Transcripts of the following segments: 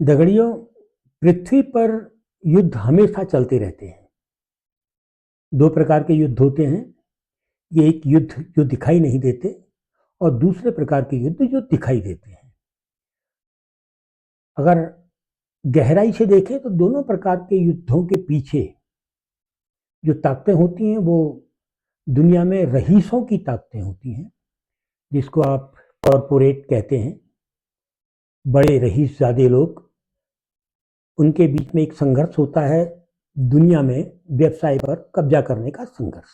दगड़ियों, पृथ्वी पर युद्ध हमेशा चलते रहते हैं। दो प्रकार के युद्ध होते हैं। ये एक युद्ध जो दिखाई नहीं देते और दूसरे प्रकार के युद्ध जो दिखाई देते हैं। अगर गहराई से देखें तो दोनों प्रकार के युद्धों के पीछे जो ताकतें होती हैं वो दुनिया में रईसों की ताकतें होती हैं, जिसको आप कॉरपोरेट कहते हैं। बड़े रईसज़ादे लोग, उनके बीच में एक संघर्ष होता है, दुनिया में व्यवसाय पर कब्जा करने का संघर्ष।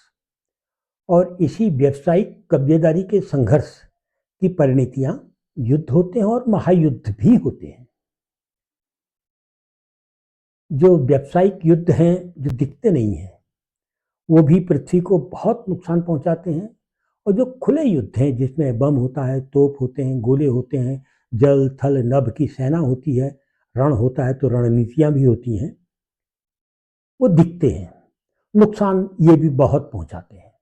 और इसी व्यावसायिक कब्जेदारी के संघर्ष की परिणतियां युद्ध होते हैं और महायुद्ध भी होते हैं। जो व्यावसायिक युद्ध हैं, जो दिखते नहीं हैं, वो भी पृथ्वी को बहुत नुकसान पहुंचाते हैं। और जो खुले युद्ध हैं, जिसमें बम होता है, तोप होते हैं, गोले होते हैं, जल थल नभ की सेना होती है, रण होता है तो रणनीतियां भी होती हैं, वो दिखते हैं। नुकसान ये भी बहुत पहुंचाते हैं।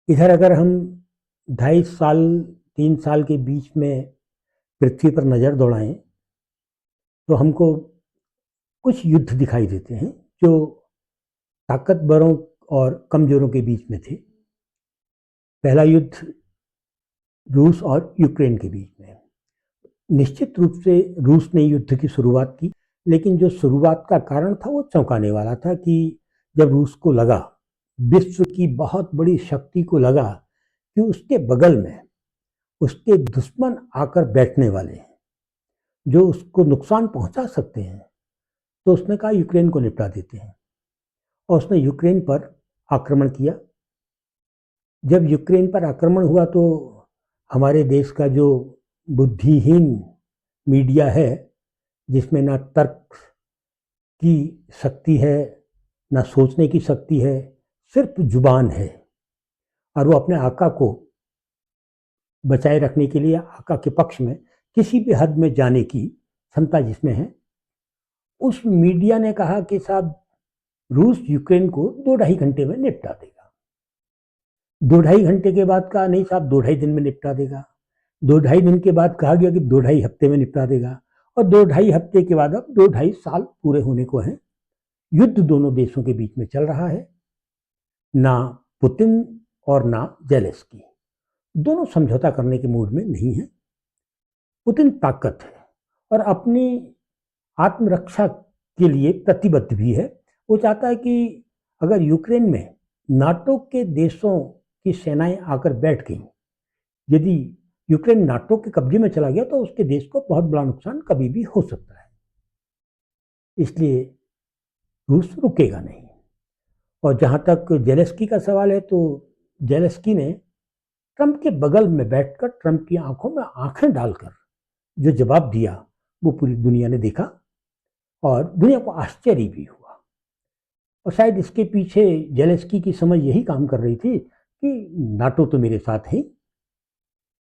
इधर अगर हम 2.5 साल 3 साल के बीच में पृथ्वी पर नज़र दौड़ाएं तो हमको कुछ युद्ध दिखाई देते हैं जो ताकतवरों और कमजोरों के बीच में थे। पहला युद्ध रूस और यूक्रेन के बीच में। निश्चित रूप से रूस ने युद्ध की शुरुआत की, लेकिन जो शुरुआत का कारण था वो चौंकाने वाला था कि जब रूस को लगा, विश्व की बहुत बड़ी शक्ति को लगा कि उसके बगल में उसके दुश्मन आकर बैठने वाले हैं जो उसको नुकसान पहुंचा सकते हैं, तो उसने कहा यूक्रेन को निपटा देते हैं और उसने यूक्रेन पर आक्रमण किया। जब यूक्रेन पर आक्रमण हुआ तो हमारे देश का जो बुद्धिहीन मीडिया है, जिसमें ना तर्क की शक्ति है, ना सोचने की शक्ति है, सिर्फ जुबान है, और वो अपने आका को बचाए रखने के लिए आका के पक्ष में किसी भी हद में जाने की क्षमता जिसमें है, उस मीडिया ने कहा कि साहब रूस यूक्रेन को 2-2.5 घंटे में निपटा देगा। 2-2.5 घंटे के बाद कहा नहीं साहब 2-2.5 दिन में निपटा देगा। 2-2.5 दिन के बाद कहा गया कि 2-2.5 हफ्ते में निपटा देगा। और 2-2.5 हफ्ते के बाद अब 2-2.5 साल पूरे होने को हैं। युद्ध दोनों देशों के बीच में चल रहा है। ना पुतिन और ना जेलेंस्की, दोनों समझौता करने के मूड में नहीं है। पुतिन ताकत है और अपनी आत्मरक्षा के लिए प्रतिबद्ध भी है। वो चाहता है कि अगर यूक्रेन में नाटो के देशों की सेनाएं आकर बैठ गई, यदि यूक्रेन नाटो के कब्जे में चला गया तो उसके देश को बहुत बड़ा नुकसान कभी भी हो सकता है। इसलिए रूस रुकेगा नहीं। और जहां तक जेलेंस्की का सवाल है, तो जेलेंस्की ने ट्रंप के बगल में बैठकर ट्रंप की आंखों में आंखें डालकर जो जवाब दिया, वो पूरी दुनिया ने देखा और दुनिया को आश्चर्य भी हुआ। और शायद इसके पीछे जेलेंस्की की समझ यही काम कर रही थी कि नाटो तो मेरे साथ है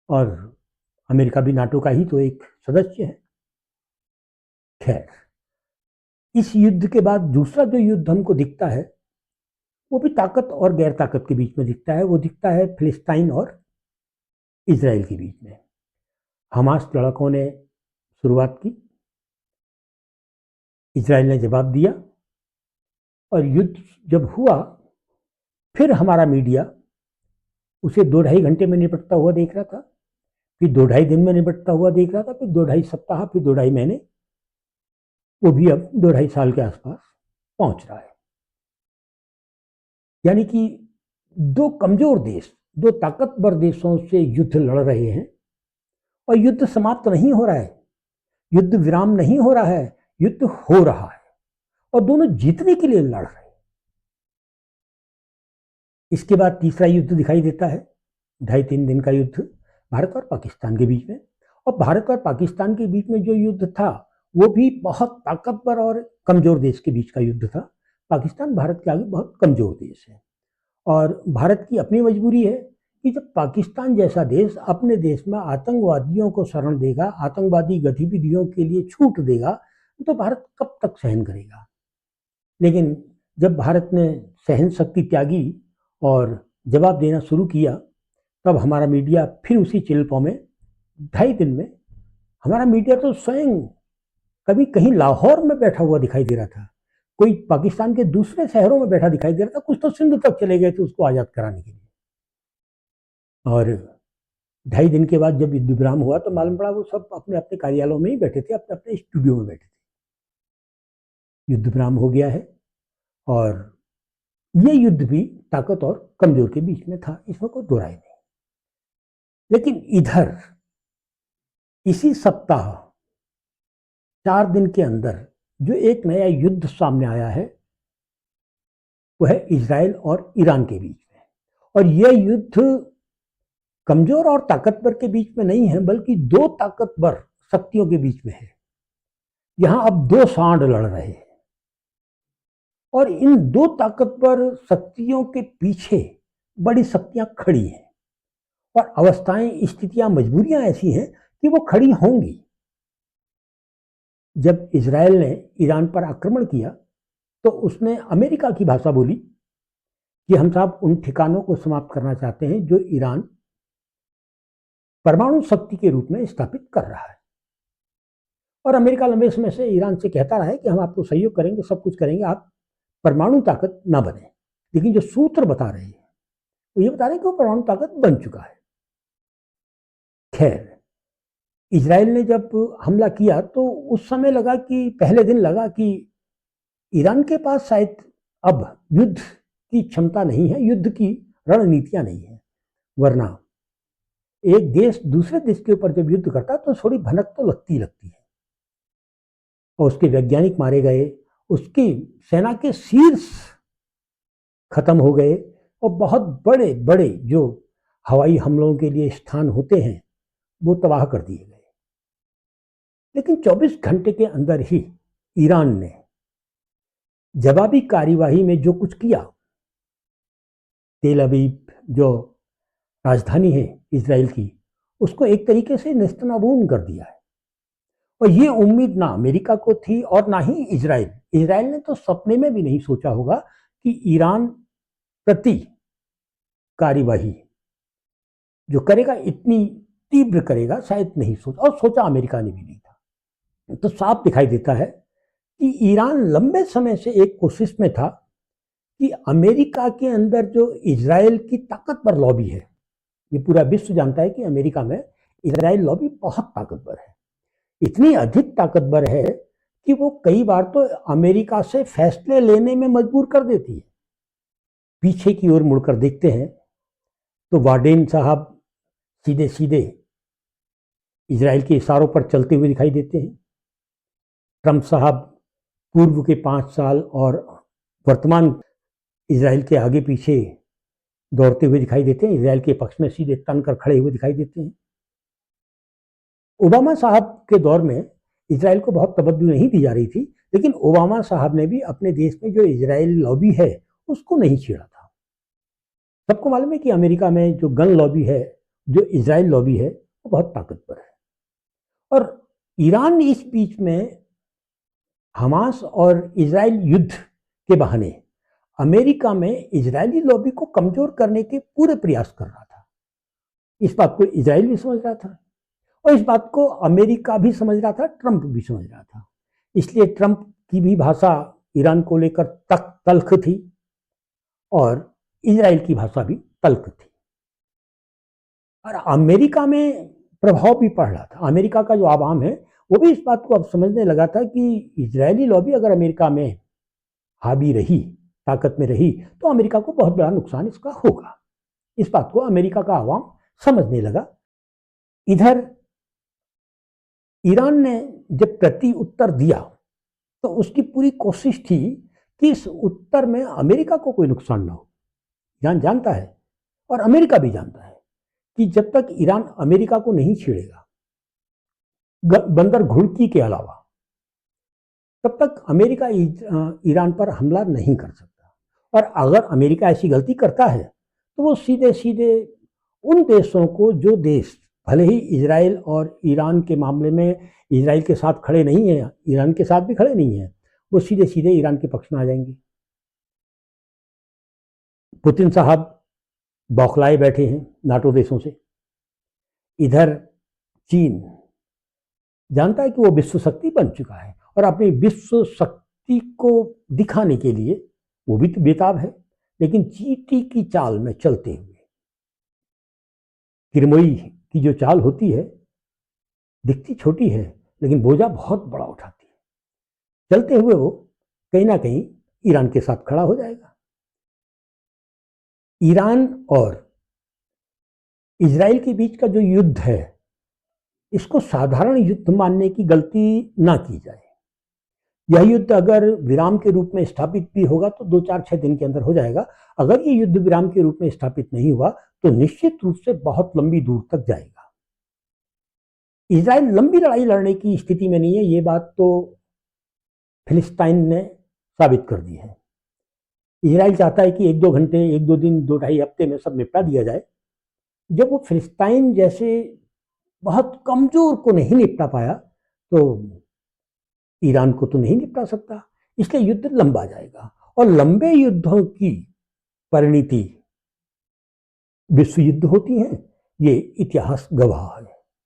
और अमेरिका भी नाटो का ही तो एक सदस्य है। खैर, इस युद्ध के बाद दूसरा जो युद्ध हमको दिखता है, वो भी ताकत और गैर ताकत के बीच में दिखता है। वो दिखता है फिलिस्तीन और इजराइल के बीच में। हमास लड़कों ने शुरुआत की, इजराइल ने जवाब दिया और युद्ध जब हुआ, फिर हमारा मीडिया उसे 2-2.5 घंटे में निपटता हुआ देख रहा था, फिर 2-2.5 दिन में निपटता हुआ देख रहा था, फिर 2-2.5 सप्ताह, फिर 2-2.5 महीने, वो भी अब 2-2.5 साल के आसपास पहुंच रहा है। यानी कि दो कमजोर देश, दो ताकतवर देशों से युद्ध लड़ रहे हैं और युद्ध समाप्त नहीं हो रहा है, युद्ध विराम नहीं हो रहा है, युद्ध हो रहा है और दोनों जीतने के लिए लड़ रहे हैं। इसके बाद तीसरा युद्ध दिखाई देता है, 2.5-3 दिन का युद्ध भारत और पाकिस्तान के बीच में। और भारत और पाकिस्तान के बीच में जो युद्ध था, वो भी बहुत ताकतवर और कमजोर देश के बीच का युद्ध था। पाकिस्तान भारत के आगे बहुत कमजोर देश है और भारत की अपनी मजबूरी है कि जब पाकिस्तान जैसा देश अपने देश में आतंकवादियों को शरण देगा, आतंकवादी गतिविधियों के लिए छूट देगा, तो भारत कब तक सहन करेगा। लेकिन जब भारत ने सहन शक्ति त्यागी और जवाब देना शुरू किया, तब हमारा मीडिया फिर उसी चिल्पों में 2.5 दिन में हमारा मीडिया तो स्वयं कभी कहीं लाहौर में बैठा हुआ दिखाई दे रहा था, कोई पाकिस्तान के दूसरे शहरों में बैठा दिखाई दे रहा था, कुछ तो सिंध तक चले गए थे उसको आज़ाद कराने के लिए। और 2.5 दिन के बाद जब युद्ध विराम हुआ तो मालूम पड़ा वो सब अपने अपने कार्यालयों में ही बैठे थे, अपने अपने स्टूडियो में बैठे थे। युद्ध विराम हो गया है और ये युद्ध भी ताकत और कमजोर के बीच में था, इसमें कोई दो राय नहीं। लेकिन इधर इसी सप्ताह 4 दिन के अंदर जो एक नया युद्ध सामने आया है वो है इजराइल और ईरान के बीच में। और यह युद्ध कमजोर और ताकतवर के बीच में नहीं है, बल्कि दो ताकतवर शक्तियों के बीच में है। यहां अब दो सांड लड़ रहे हैं और इन दो ताकतवर शक्तियों के पीछे बड़ी शक्तियां खड़ी हैं और अवस्थाएं, स्थितियां, मजबूरियां ऐसी हैं कि वो खड़ी होंगी। जब इजराइल ने ईरान पर आक्रमण किया तो उसने अमेरिका की भाषा बोली कि हम साहब उन ठिकानों को समाप्त करना चाहते हैं जो ईरान परमाणु शक्ति के रूप में स्थापित कर रहा है। और अमेरिका लंबे समय से ईरान से कहता रहा है कि हम आपको सहयोग करेंगे, सब कुछ करेंगे, आप परमाणु ताकत ना बने। लेकिन जो सूत्र बता रहे हैं वो ये बता रहे हैं कि वो परमाणु ताकत बन चुका है। खैर, इजराइल ने जब हमला किया तो उस समय लगा कि पहले दिन लगा कि ईरान के पास शायद अब युद्ध की क्षमता नहीं है, युद्ध की रणनीतियां नहीं है। वरना एक देश दूसरे देश के ऊपर जब युद्ध करता है तो थोड़ी भनक तो लगती है। और उसके वैज्ञानिक मारे गए, उसकी सेना के शीर्ष खत्म हो गए और बहुत बड़े बड़े जो हवाई हमलों के लिए स्थान होते हैं वो तबाह कर दिए गए। लेकिन 24 घंटे के अंदर ही ईरान ने जवाबी कार्यवाही में जो कुछ किया, तेल अवीव जो राजधानी है इजराइल की, उसको एक तरीके से नेस्तनाबूद कर दिया है। और ये उम्मीद ना अमेरिका को थी और ना ही इजराइल ने तो सपने में भी नहीं सोचा होगा कि ईरान प्रति कार्यवाही जो करेगा इतनी तीव्र करेगा, शायद नहीं सोचा, और सोचा अमेरिका ने भी नहीं था। तो साफ दिखाई देता है कि ईरान लंबे समय से एक कोशिश में था कि अमेरिका के अंदर जो इजराइल की ताकतवर लॉबी है, ये पूरा विश्व जानता है कि अमेरिका में इजराइल लॉबी बहुत ताकतवर है, इतनी अधिक ताकतवर है कि वो कई बार तो अमेरिका से फैसले लेने में मजबूर कर देती है। पीछे की ओर मुड़कर देखते हैं तो वाडेन साहब सीधे सीधे इजराइल के इशारों पर चलते हुए दिखाई देते हैं। ट्रंप साहब पूर्व के 5 साल और वर्तमान इजराइल के आगे पीछे दौड़ते हुए दिखाई देते हैं, इजराइल के पक्ष में सीधे तन कर खड़े हुए दिखाई देते हैं। ओबामा साहब के दौर में इजराइल को बहुत तवज्जो नहीं दी जा रही थी, लेकिन ओबामा साहब ने भी अपने देश में जो इजराइल लॉबी है उसको नहीं छेड़ा था। सबको मालूम है कि अमेरिका में जो गन लॉबी है, जो इजराइल लॉबी है, वो बहुत ताकतवर है। और ईरान इस बीच में हमास और इजराइल युद्ध के बहाने अमेरिका में इजरायली लॉबी को कमजोर करने के पूरे प्रयास कर रहा था। इस बात को इजराइल भी समझ रहा था और इस बात को अमेरिका भी समझ रहा था, ट्रंप भी समझ रहा था। इसलिए ट्रंप की भी भाषा ईरान को लेकर तल्ख थी और इजराइल की भाषा भी तल्ख थी। और अमेरिका में प्रभाव भी पड़ रहा था। अमेरिका का जो आवाम है वो भी इस बात को अब समझने लगा था कि इजरायली लॉबी अगर अमेरिका में हावी रही, ताकत में रही, तो अमेरिका को बहुत बड़ा नुकसान इसका होगा। इस बात को अमेरिका का आवाम समझने लगा। इधर ईरान ने जब प्रति उत्तर दिया तो उसकी पूरी कोशिश थी कि इस उत्तर में अमेरिका को कोई नुकसान ना हो। ईरान जानता है और अमेरिका भी जानता है कि जब तक ईरान अमेरिका को नहीं छेड़ेगा बंदर घुड़की के अलावा, तब तक अमेरिका ईरान पर हमला नहीं कर सकता। और अगर अमेरिका ऐसी गलती करता है तो वो सीधे सीधे उन देशों को, जो देश भले ही इजराइल और ईरान के मामले में इजराइल के साथ खड़े नहीं हैं, ईरान के साथ भी खड़े नहीं हैं, वो सीधे सीधे ईरान के पक्ष में आ जाएंगे। पुतिन साहब बौखलाए बैठे हैं नाटो देशों से। इधर चीन जानता है कि वो विश्व शक्ति बन चुका है और अपनी विश्व शक्ति को दिखाने के लिए वो भी तो बेताब है, लेकिन चींटी की चाल में चलते हुए, किरमोई की जो चाल होती है दिखती छोटी है लेकिन बोझा बहुत बड़ा उठाती है। चलते हुए वो कहीं ना कहीं ईरान के साथ खड़ा हो जाएगा। ईरान और इजराइल के बीच का जो युद्ध है, इसको साधारण युद्ध मानने की गलती ना की जाए। यह युद्ध अगर विराम के रूप में स्थापित भी होगा तो 2-4-6 दिन के अंदर हो जाएगा। अगर ये युद्ध विराम के रूप में स्थापित नहीं हुआ तो निश्चित रूप से बहुत लंबी दूर तक जाएगा। इजराइल लंबी लड़ाई लड़ने की स्थिति में नहीं है, ये बात तो फिलिस्तीन ने साबित कर दी है। इजराइल चाहता है कि 1-2 घंटे, 1-2 दिन, 2-2.5 हफ्ते में सब निपटा दिया जाए। जब वो फिलिस्तीन जैसे बहुत कमजोर को नहीं निपटा पाया तो ईरान को तो नहीं निपटा सकता, इसलिए युद्ध लंबा जाएगा। और लंबे युद्धों की परिणति विश्व युद्ध होती है, ये इतिहास गवाह है।